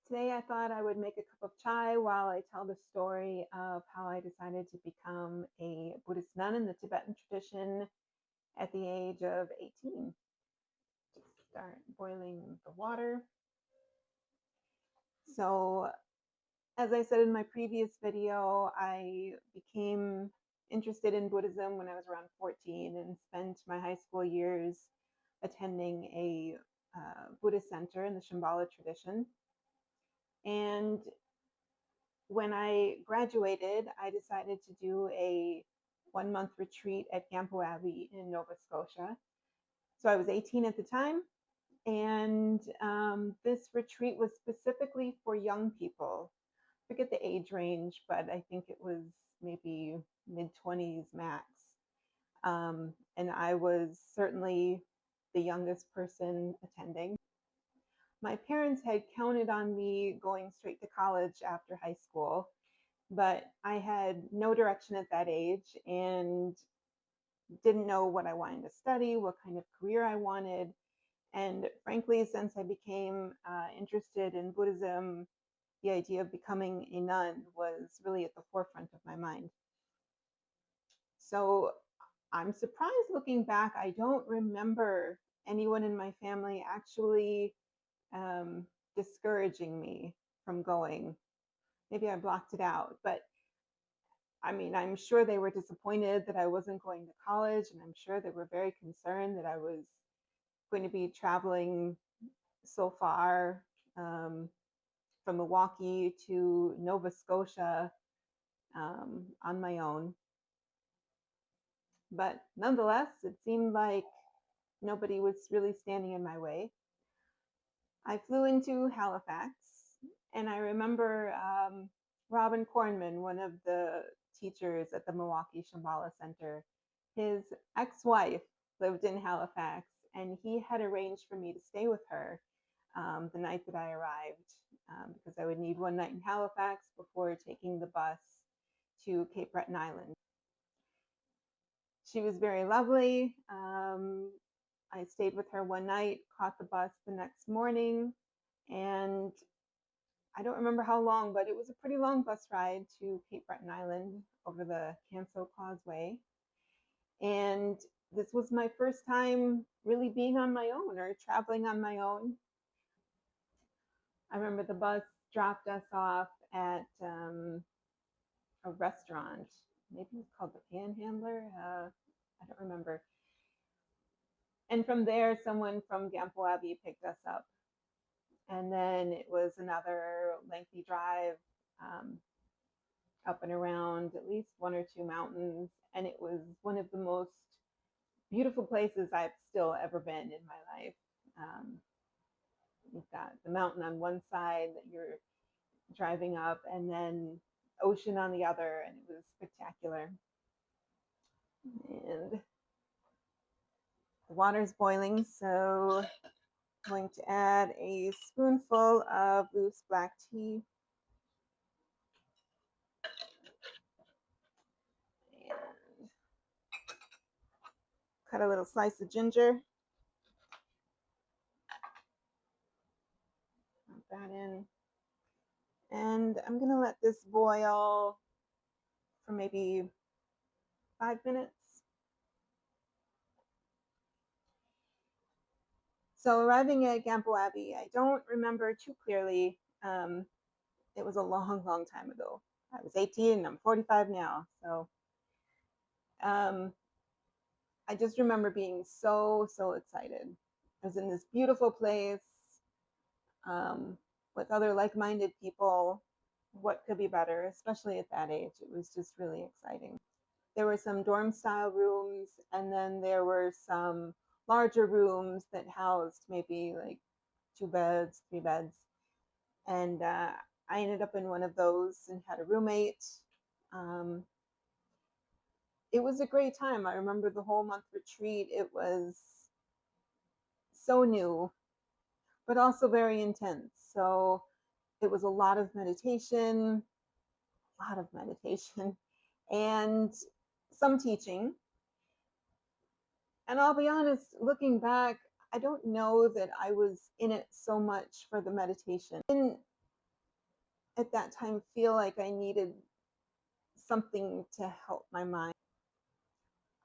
Today I thought I would make a cup of chai while I tell the story of how I decided to become a Buddhist nun in the Tibetan tradition at the age of 18. Just start boiling the water. So, as I said in my previous video, I became interested in Buddhism when I was around 14 and spent my high school years attending a Buddhist center in the Shambhala tradition. And when I graduated, I decided to do a 1 month retreat at Campo Abbey in Nova Scotia. So I was 18 at the time, and this retreat was specifically for young people. I forget the age range, but I think it was maybe mid-20s max. And I was certainly the youngest person attending. My parents had counted on me going straight to college after high school, but I had no direction at that age and didn't know what I wanted to study, what kind of career I wanted. And frankly, since I became interested in Buddhism, the idea of becoming a nun was really at the forefront of my mind. So I'm surprised looking back, I don't remember anyone in my family actually discouraging me from going. Maybe I blocked it out, but I mean, I'm sure they were disappointed that I wasn't going to college, and I'm sure they were very concerned that I was going to be traveling so far from Milwaukee to Nova Scotia on my own. But nonetheless, it seemed like nobody was really standing in my way. I flew into Halifax, and I remember Robin Kornman, one of the teachers at the Milwaukee Shambhala Center, his ex-wife lived in Halifax, and he had arranged for me to stay with her the night that I arrived, because I would need one night in Halifax before taking the bus to Cape Breton Island. She was very lovely. I stayed with her one night, caught the bus the next morning, and I don't remember how long, but it was a pretty long bus ride to Cape Breton Island over the Canso Causeway. And this was my first time really being on my own or traveling on my own. I remember the bus dropped us off at a restaurant. Maybe it was called the Panhandler. I don't remember. And from there, someone from Campo Abbey picked us up. And then it was another lengthy drive up and around at least one or two mountains. And it was one of the most beautiful places I've still ever been in my life. You've got the mountain on one side that you're driving up, and then ocean on the other, and it was spectacular. And the water's boiling, so I'm going to add a spoonful of loose black tea. And cut a little slice of ginger. Put that in. And I'm going to let this boil for maybe 5 minutes. So arriving at Campo Abbey, I don't remember too clearly. It was a long, long time ago. I was 18 and I'm 45 now. So I just remember being so, so excited. I was in this beautiful place with other like-minded people. What could be better, especially at that age? It was just really exciting. There were some dorm-style rooms, and then there were some larger rooms that housed maybe like 2 beds, 3 beds. And I ended up in one of those and had a roommate. It was a great time. I remember the whole month retreat. It was so new, but also very intense. So it was a lot of meditation, and some teaching. And I'll be honest, looking back, I don't know that I was in it so much for the meditation. I didn't at that time feel like I needed something to help my mind.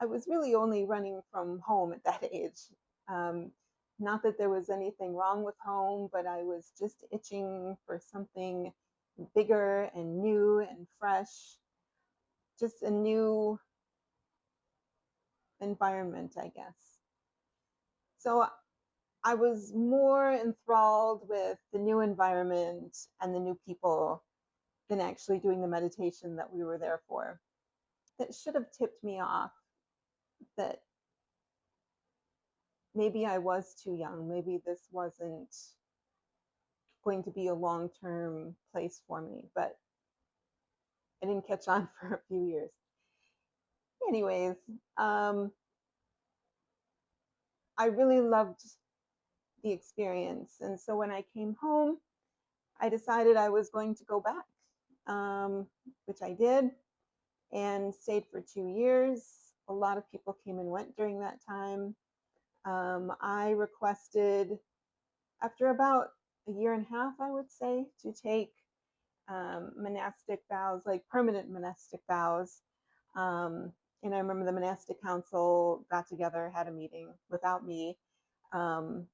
I was really only running from home at that age. Um, Not that there was anything wrong with home, but I was just itching for something bigger and new and fresh, just a new environment, I guess. So I was more enthralled with the new environment and the new people than actually doing the meditation that we were there for. That should have tipped me off that maybe I was too young. Maybe this wasn't going to be a long-term place for me, but I didn't catch on for a few years. Anyways, I really loved the experience. And so when I came home, I decided I was going to go back, which I did and stayed for 2 years. A lot of people came and went during that time. I requested, after about a year and a half, I would say, to take monastic vows, like permanent monastic vows. And I remember the monastic council got together, had a meeting without me, um,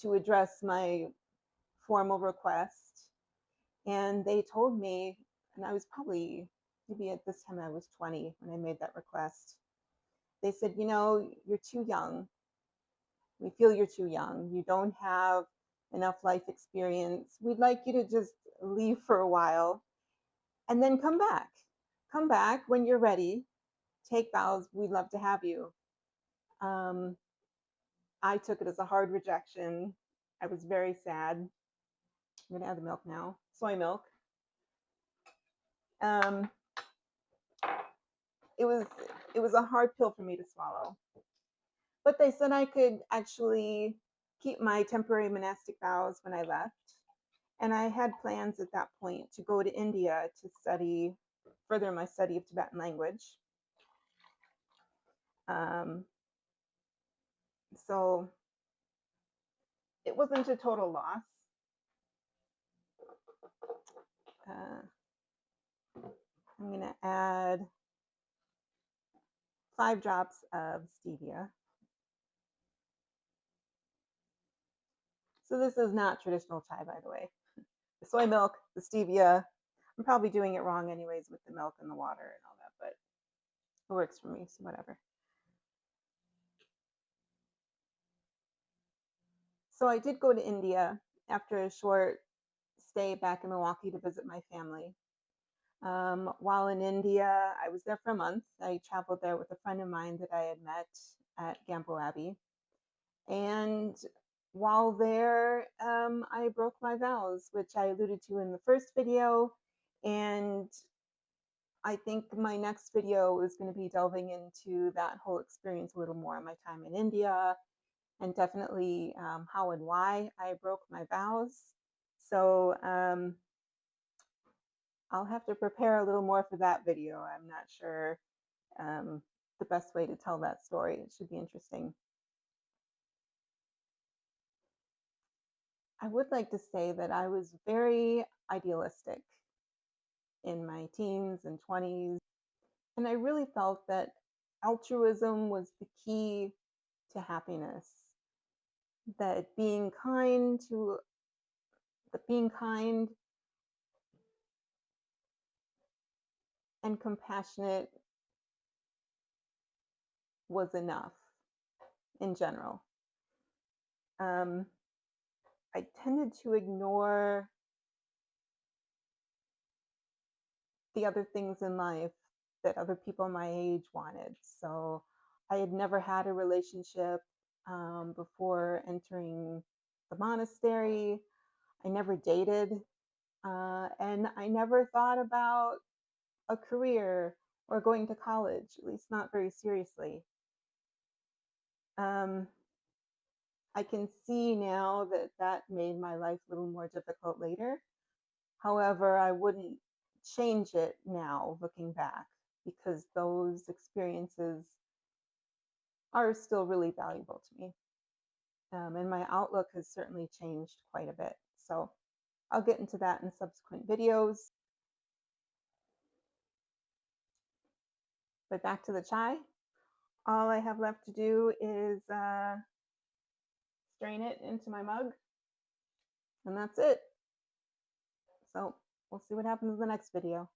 to address my formal request. And they told me, and I was probably, maybe at this time I was 20 when I made that request. They said, you know, you're too young. We feel you're too young. You don't have enough life experience. We'd like you to just leave for a while and then come back. Come back when you're ready. Take vows. We'd love to have you. I took it as a hard rejection. I was very sad. I'm going to add the milk now. Soy milk. Um, it was a hard pill for me to swallow. But they said I could actually keep my temporary monastic vows when I left. And I had plans at that point to go to India to study, further my study of Tibetan language. So it wasn't a total loss. I'm going to add 5 drops of stevia. So this is not traditional chai, by the way. The soy milk, the stevia. I'm probably doing it wrong anyways with the milk and the water and all that, but it works for me, so whatever. So I did go to India after a short stay back in Milwaukee to visit my family. While in India, I was there for a month. I traveled there with a friend of mine that I had met at Gampo Abbey. And while there, I broke my vows, which I alluded to in the first video. And I think my next video is going to be delving into that whole experience a little more, my time in India, and definitely how and why I broke my vows. So I'll have to prepare a little more for that video. I'm not sure the best way to tell that story. It should be interesting. I would like to say that I was very idealistic in my teens and 20s, and I really felt that altruism was the key to happiness. That being kind and compassionate was enough in general. I tended to ignore the other things in life that other people my age wanted. So I had never had a relationship before entering the monastery. I never dated, and I never thought about a career or going to college, at least not very seriously. I can see now that that made my life a little more difficult later. However, I wouldn't change it now looking back, because those experiences are still really valuable to me. And my outlook has certainly changed quite a bit. So I'll get into that in subsequent videos. But back to the chai. All I have left to do is strain it into my mug, and that's it. So we'll see what happens in the next video.